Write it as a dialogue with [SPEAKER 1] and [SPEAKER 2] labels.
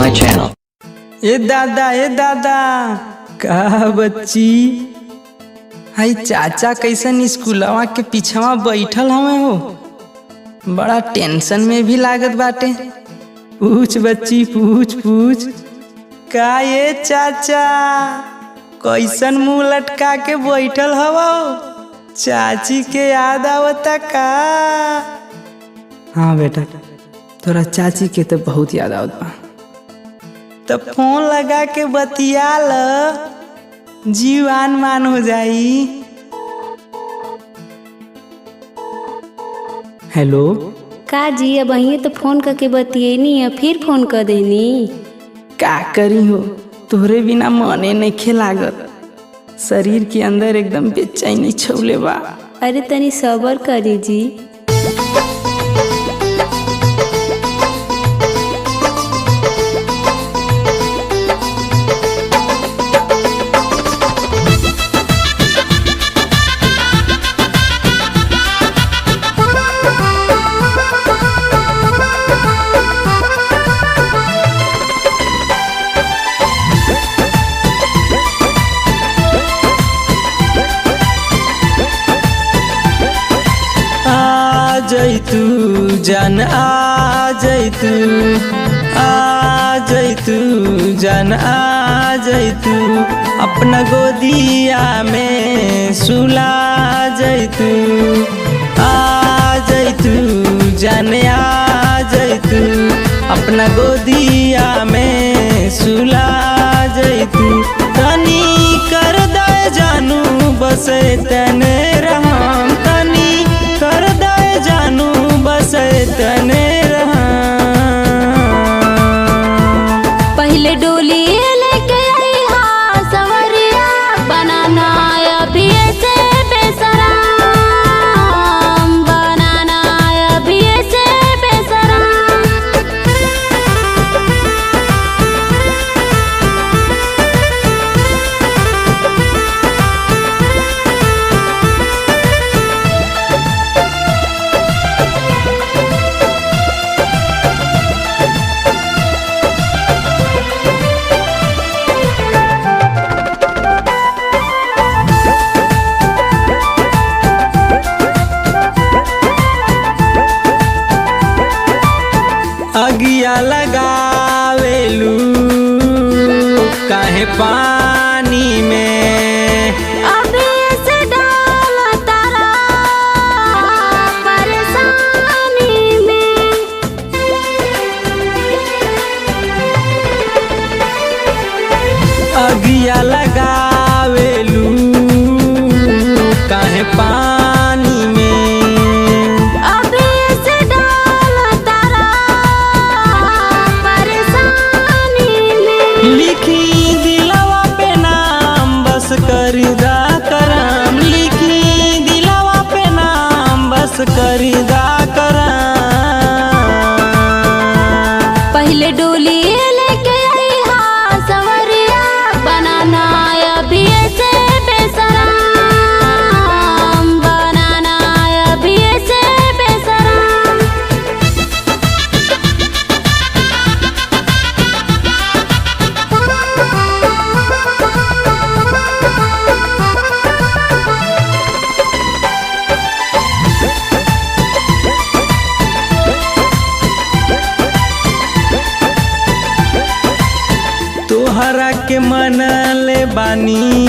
[SPEAKER 1] my channel.
[SPEAKER 2] ए दादा का बच्ची हाई चाचा कैसन स्कूलवा के पीछवा बैठल हमें हो, बड़ा टेंशन में भी लागत बाटे। पूछ बच्ची पूछ का ये चाचा कैसन मुंह लटका के बैठल हवो, चाची के याद आवता का? हाँ बेटा, तोरा चाची के तो बहुत याद आवत बा, तो फोन लगा के बतिया ल, जीवान मान हो जाई। हेलो
[SPEAKER 3] का जी, अब अहिए तो फोन करके बतियेनी है, फिर फोन कर देनी।
[SPEAKER 2] का करी हो, तोहरे बिना मने नहीं लागत, शरीर के अंदर एकदम बेचैनी छौले बा।
[SPEAKER 3] अरे तनी सबर करी जी।
[SPEAKER 2] जैतू जान आ जैतू जान आ जैतू, अपना गोदिया में सुला जैतू। आ जैतू जान आ जैतू, अपना गोदिया में सुला जैतू। तनी कर दे जानू बस तने रहम, तनी कर दे जानू बस तने रहा।
[SPEAKER 3] पहले डोली लेके आई हाँ सवरिया, बनाना अभी से बेसराम, बनाना अभी से बेसराम।
[SPEAKER 2] अगिया लगावेलू काहे पानी में,
[SPEAKER 3] अभी से डाला तारा परेशानी में।
[SPEAKER 2] अगिया लगावेलू काहे पानी में,
[SPEAKER 3] अभी से डाला तारा परेशानी में।
[SPEAKER 2] लिखी दिलवा पे नाम बस करीदा करम, लिखी दिलवा पे नाम बस करीदा करम।
[SPEAKER 3] पहले डोली लेके आई हाँ सवरिया, बनाना अभी से बेसराम, बनाना अभी से बेसराम।
[SPEAKER 2] तोहरा के मन ले बानी